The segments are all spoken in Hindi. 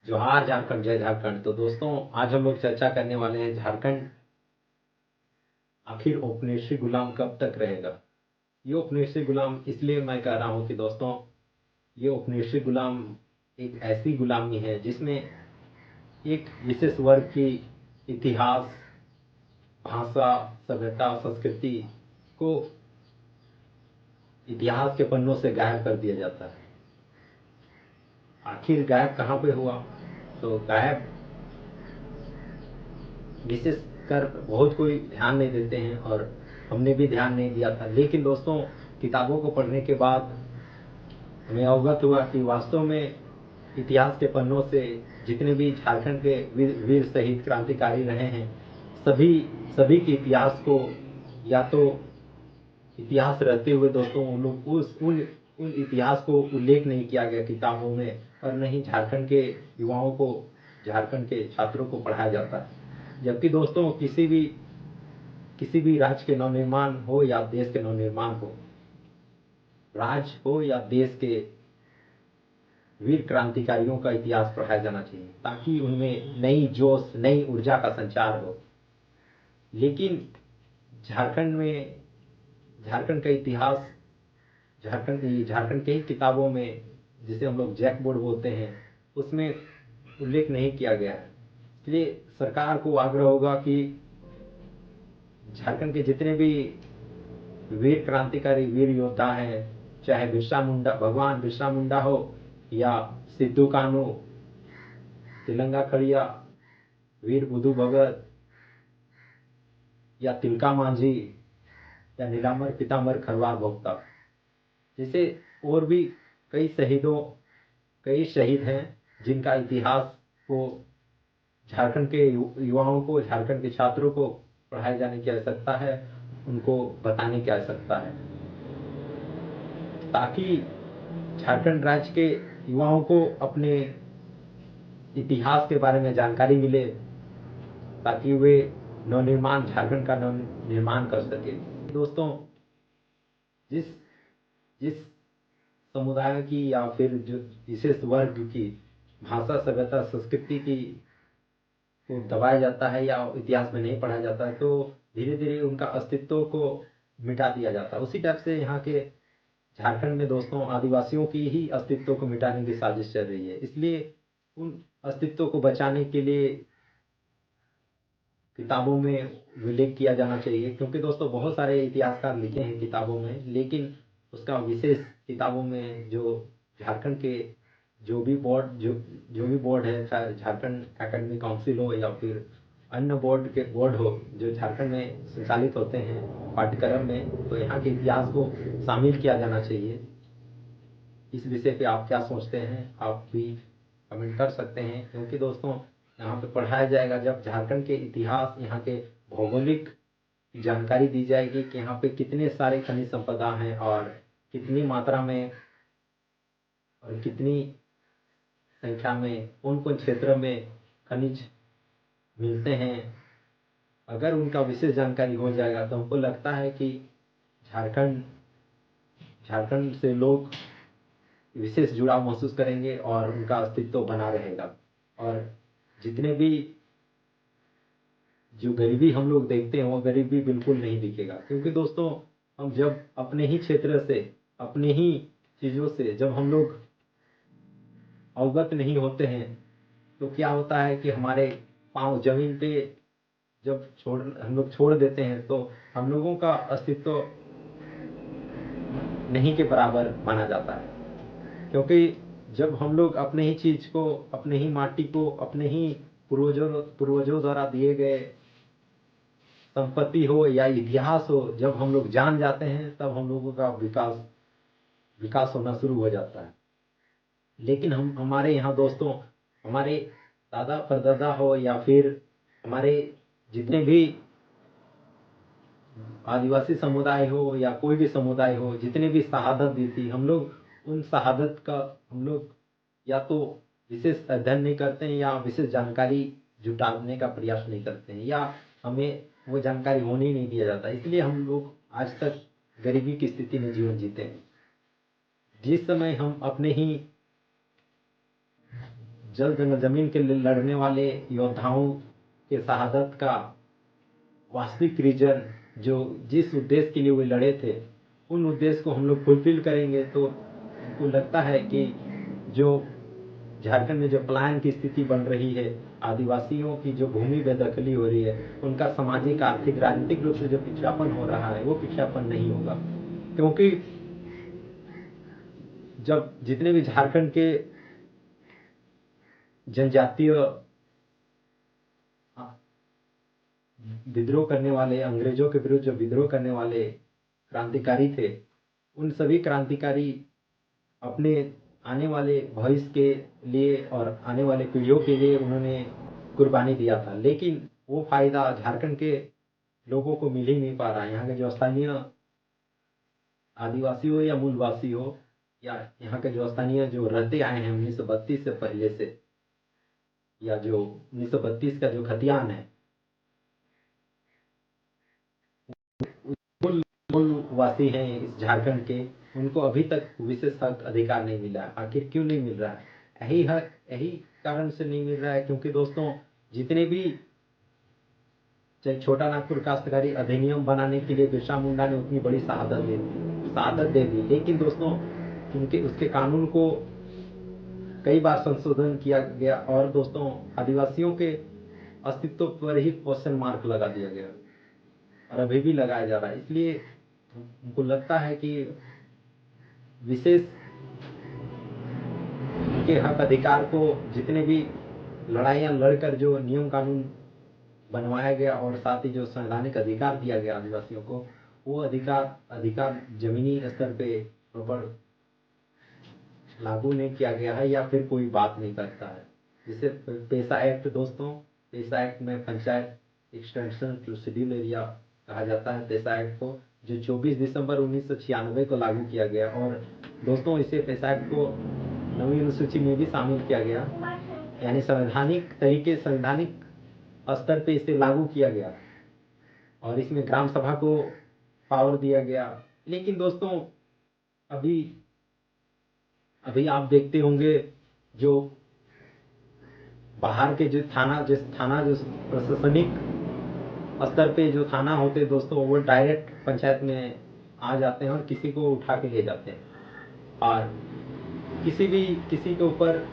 जोहार झारखंड, जय झारखंड। तो दोस्तों, आज हम लोग चर्चा करने वाले हैं झारखंड आखिर उपनिवेशी गुलाम कब तक रहेगा। ये उपनिवेशी गुलाम इसलिए मैं कह रहा हूँ कि दोस्तों, ये उपनिवेशी गुलाम एक ऐसी गुलामी है जिसमें एक विशेष वर्ग की इतिहास, भाषा, सभ्यता, संस्कृति को इतिहास के पन्नों से गायब कर दिया जाता है। आखिर गायब कहाँ पे हुआ? तो गायब विशेष कर बहुत कोई ध्यान नहीं देते हैं और हमने भी ध्यान नहीं दिया था। लेकिन दोस्तों, किताबों को पढ़ने के बाद हमें अवगत हुआ कि वास्तव में इतिहास के पन्नों से जितने भी झारखंड के वीर शहीद क्रांतिकारी रहे हैं, सभी सभी के इतिहास को या तो इतिहास रहते हुए दोस्तों उन लोग उन इतिहास को उल्लेख नहीं किया गया किताबों में, और न ही झारखंड के युवाओं को, झारखंड के छात्रों को पढ़ाया जाता है। जबकि दोस्तों, किसी भी राज्य के नवनिर्माण हो या देश के नवनिर्माण हो, राज्य हो या देश के वीर क्रांतिकारियों का इतिहास पढ़ाया जाना चाहिए ताकि उनमें नई जोश, नई ऊर्जा का संचार हो। लेकिन झारखंड का इतिहास, झारखंड के ही किताबों में, जिसे हम लोग जैक बोर्ड बोलते हैं, उसमें उल्लेख नहीं किया गया है। इसलिए सरकार को आग्रह होगा कि झारखंड के जितने भी वीर क्रांतिकारी, वीर योद्धा हैं, चाहे भगवान बिरसा मुंडा हो या सिद्धू कान्हू, तिलंगा खड़िया, वीर बुधू भगत या तिलका मांझी या नीलांबर पीतांबर खरवार भोक्ता, जैसे और भी कई शहीद हैं जिनका इतिहास को झारखंड के युवाओं को, झारखंड के छात्रों को पढ़ाए जाने की आवश्यकता है, उनको बताने की आवश्यकता है, ताकि झारखंड राज्य के युवाओं को अपने इतिहास के बारे में जानकारी मिले, ताकि वे झारखंड का नवनिर्माण कर सके। दोस्तों, जिस जिस समुदाय की या फिर जो विशेष वर्ग की भाषा, सभ्यता, संस्कृति की को दबाया जाता है या इतिहास में नहीं पढ़ा जाता है, तो धीरे धीरे उनका अस्तित्व को मिटा दिया जाता है। उसी टाइप से यहाँ के झारखंड में दोस्तों, आदिवासियों की ही अस्तित्व को मिटाने की साजिश चल रही है। इसलिए उन अस्तित्व को बचाने के लिए किताबों में उल्लेख किया जाना चाहिए, क्योंकि दोस्तों बहुत सारे इतिहासकार लिखे हैं किताबों में, लेकिन उसका विशेष किताबों में जो झारखंड के जो भी बोर्ड है, चाहे झारखंड एकेडमिक काउंसिल हो या फिर अन्य बोर्ड हो जो झारखंड में संचालित होते हैं पाठ्यक्रम में, तो यहाँ के इतिहास को शामिल किया जाना चाहिए। इस विषय पे आप क्या सोचते हैं, आप भी कमेंट कर सकते हैं, क्योंकि दोस्तों यहाँ पे पढ़ाया जाएगा जब झारखंड के इतिहास, यहाँ के भौगोलिक जानकारी दी जाएगी कि यहाँ पे कितने सारे खनिज संपदा हैं और कितनी मात्रा में और कितनी संख्या में कौन कौन क्षेत्र में खनिज मिलते हैं। अगर उनका विशेष जानकारी हो जाएगा तो हमको लगता है कि झारखंड से लोग विशेष जुड़ाव महसूस करेंगे और उनका अस्तित्व बना रहेगा। और जितने भी जो गरीबी हम लोग देखते हैं, वो गरीबी बिल्कुल नहीं दिखेगा, क्योंकि दोस्तों, हम जब अपने ही क्षेत्र से, अपने ही चीज़ों से जब हम लोग अवगत नहीं होते हैं, तो क्या होता है कि हमारे पाँव जमीन पे जब हम लोग छोड़ देते हैं, तो हम लोगों का अस्तित्व नहीं के बराबर माना जाता है। क्योंकि जब हम लोग अपने ही चीज को, अपने ही माटी को, अपने ही पूर्वजों द्वारा दिए गए संपत्ति हो या इतिहास हो, जब हम लोग जान जाते हैं, तब हम लोगों का विकास होना शुरू हो जाता है। लेकिन हमारे यहाँ दोस्तों, हमारे दादा परदादा हो या फिर हमारे जितने भी आदिवासी समुदाय हो या कोई भी समुदाय हो, जितने भी शहादत दी थी, हम लोग उन शहादत का हम लोग या तो विशेष अध्ययन नहीं करते हैं या विशेष जानकारी जुटाने का प्रयास नहीं करते हैं, या हमें वो जानकारी होने ही नहीं दिया जाता। इसलिए हम लोग आज तक गरीबी की स्थिति में जीवन जीते हैं। जिस समय हम अपने ही जल जमीन के लिए लड़ने वाले योद्धाओं के शहादत का वास्तविक रीजन, जो जिस उद्देश्य के लिए वो लड़े थे, उन उद्देश्य को हम लोग फुलफिल करेंगे तो हमको लगता है कि जो झारखंड में जो पलायन की स्थिति बन रही है, आदिवासियों की जो भूमि बेदखली हो रही है, उनका सामाजिक आर्थिक राजनीतिक रूप से जो पिछड़ापन हो रहा है वो पिछड़ापन नहीं होगा। क्योंकि जब जितने भी झारखंड के जनजातीय विद्रोह करने वाले, अंग्रेजों के विरुद्ध जो विद्रोह करने वाले क्रांतिकारी थे, उन सभी क्रांतिकारी अपने आने वाले भविष्य के लिए और आने वाले पीढ़ियों के लिए उन्होंने कुर्बानी दिया था, लेकिन वो फायदा झारखंड के लोगों को मिल ही नहीं पा रहा है। यहाँ के जो स्थानीय आदिवासी हो या मूलवासी हो, या यहाँ के जो स्थानीय जो रहते आए हैं 1932 से पहले से, या जो 1932 का जो खतियान है, मूलवासी हैं इस झारखंड के, उनको अभी तक विशेष हक अधिकार नहीं मिला। आखिर क्यों नहीं मिल रहा है? यही हक, यही कारण से नहीं मिल रहा है क्योंकि दोस्तों जितने भी छोटा नागपुर काश्तकारी अधिनियम बनाने के लिए बिरसा मुंडा ने उतनी बड़ी शहादत दे दी, लेकिन दोस्तों उनके उसके कानून को कई बार संशोधन किया गया और दोस्तों आदिवासियों के अस्तित्व पर ही क्वेश्चन मार्क लगा दिया गया और अभी भी लगाया जा रहा है। इसलिए उनको लगता है कि विशेष उनके हक अधिकार को, जितने भी लड़ाइयां लड़कर जो नियम कानून बनवाया गया और साथ ही जो संवैधानिक अधिकार दिया गया आदिवासियों को, वो अधिकार जमीनी स्तर पे प्रॉपर लागू नहीं किया गया है या फिर कोई बात नहीं करता है। जैसे पेशा एक्ट दोस्तों, पेशा एक्ट में panchayat extension to schedule area कहा जाता है पेशा एक्ट को, जो 24 दिसंबर 1996 को लागू किया गया। और दोस्तों इसे पेशा एक्ट को 9वीं अनुसूची में भी शामिल किया गया, यानी संवैधानिक स्तर पे इसे लागू किया गया और इसमें ग्राम सभा को पावर दिया गया। लेकिन दोस्तों अभी आप देखते होंगे जो बाहर के जो थाना जो प्रशासनिक स्तर पे जो थाना होते दोस्तों, वो डायरेक्ट पंचायत में आ जाते हैं और किसी को उठा के ले जाते हैं और किसी के ऊपर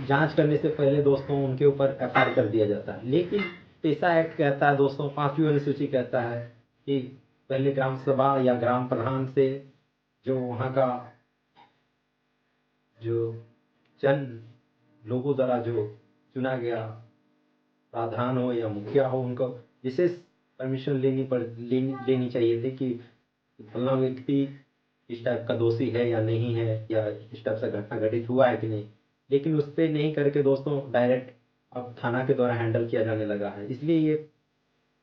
जांच करने से पहले दोस्तों उनके ऊपर एफआईआर कर दिया जाता है। लेकिन पेशा एक्ट कहता है दोस्तों, 5वीं अनुसूची कहता है कि पहले ग्राम सभा या ग्राम प्रधान से जो वहाँ का जो चंद लोगों द्वारा जो चुना गया प्रधान हो या मुखिया हो, उनको विशेष परमिशन लेनी चाहिए थी कि फलना व्यक्ति इस टाइप का दोषी है या नहीं है, या इस टाइप से घटना घटित हुआ है कि नहीं। लेकिन उस पर नहीं करके दोस्तों डायरेक्ट अब थाना के द्वारा हैंडल किया जाने लगा है। इसलिए ये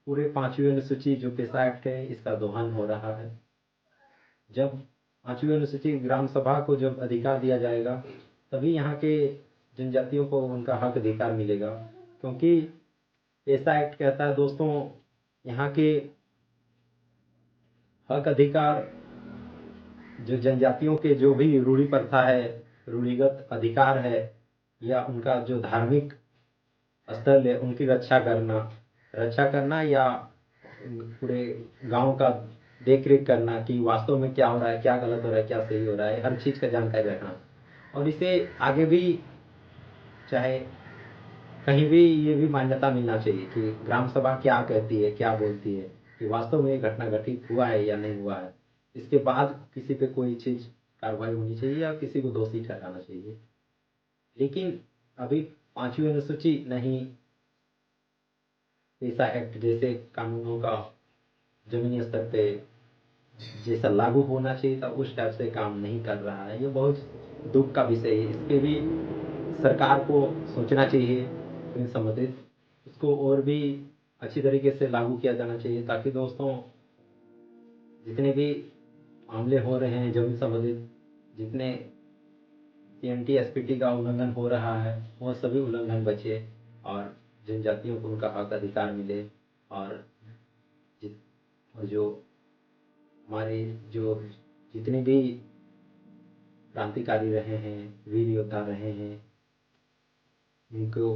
पूरे 5वीं अनुसूची जो पेशा एक्ट है इसका दोहन हो रहा है। जब 5वीं अनुसूची ग्राम सभा को जब अधिकार दिया जाएगा तभी यहाँ के जनजातियों को उनका हक अधिकार मिलेगा, क्योंकि पेशा एक्ट कहता है दोस्तों यहाँ के हक अधिकार जो जनजातियों के जो भी रूढ़ी प्रथा है, रूढ़िगत अधिकार है, या उनका जो धार्मिक स्थल है उनकी रक्षा करना या पूरे गांव का देख रेख करना कि वास्तव में क्या हो रहा है, क्या गलत हो रहा है, क्या सही हो रहा है, हर चीज़ का जानकारी रखना। और इसे आगे भी चाहे कहीं भी ये भी मान्यता मिलना चाहिए कि ग्राम सभा क्या कहती है, क्या बोलती है, कि वास्तव में ये घटना घटित हुआ है या नहीं हुआ है। इसके बाद किसी पे कोई चीज़ कार्रवाई होनी चाहिए या किसी को दोषी ठहराना चाहिए। लेकिन अभी 5वीं अनुसूची नहीं, पेशा एक्ट जैसे कानूनों का जमीनी स्तर पे जैसा लागू होना चाहिए था उस टाइप से काम नहीं कर रहा है। ये बहुत दुख का विषय है। इस पे भी सरकार को सोचना चाहिए, संबंधित उसको और भी अच्छी तरीके से लागू किया जाना चाहिए, ताकि दोस्तों जितने भी मामले हो रहे हैं जमीन संबंधित, जितने TNT SPT का उल्लंघन हो रहा है वो सभी उल्लंघन बचे और जनजातियों को उनका हक अधिकार मिले। और जो हमारे जो जितने भी क्रांतिकारी रहे हैं, वीर योद्धा रहे हैं, उनको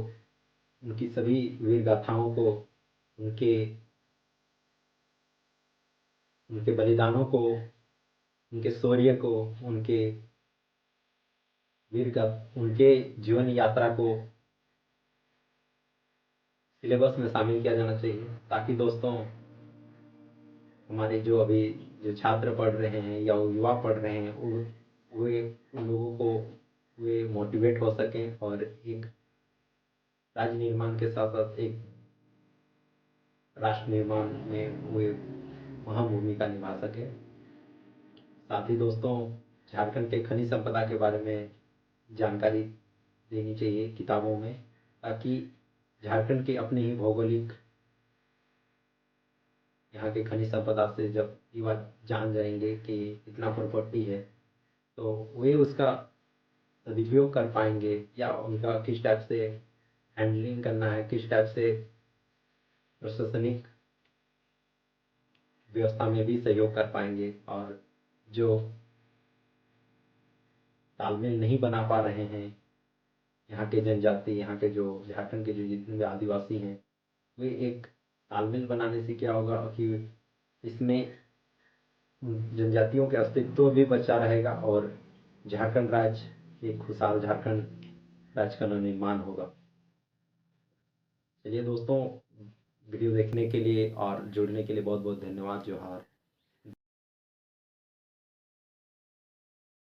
उनकी सभी वीर गाथाओं को, उनके उनके बलिदानों को, उनके शौर्य को, उनके वीर का उनके जीवन यात्रा को सिलेबस में शामिल किया जाना चाहिए, ताकि दोस्तों हमारे जो अभी जो छात्र पढ़ रहे हैं या युवा पढ़ रहे हैं वे उन लोगों को वे मोटिवेट हो सकें और एक राज्य निर्माण के साथ साथ एक राष्ट्र निर्माण में वे अहम भूमिका निभा सके। साथ ही दोस्तों झारखंड के खनिज संपदा के बारे में जानकारी देनी चाहिए किताबों में, ताकि झारखंड के अपने ही भौगोलिक यहाँ के खनिज संपदा से जब युवा जान जाएंगे कि इतना प्रॉपर्टी है, तो वे उसका सदुपयोग कर पाएंगे या उनका किस टाइप से हैंडलिंग करना है, किस टाइप से प्रशासनिक व्यवस्था में भी सहयोग कर पाएंगे। और जो तालमेल नहीं बना पा रहे हैं यहाँ के जनजाति, यहाँ के जो झारखंड के जो जितने भी आदिवासी हैं, वे एक तालमेल बनाने से क्या होगा कि इसमें जनजातियों के अस्तित्व भी बचा रहेगा और झारखंड राज्य एक खुशहाल झारखंड राज्य का निर्माण होगा। चलिए दोस्तों, वीडियो देखने के लिए और जुड़ने के लिए बहुत बहुत धन्यवाद। जोहार।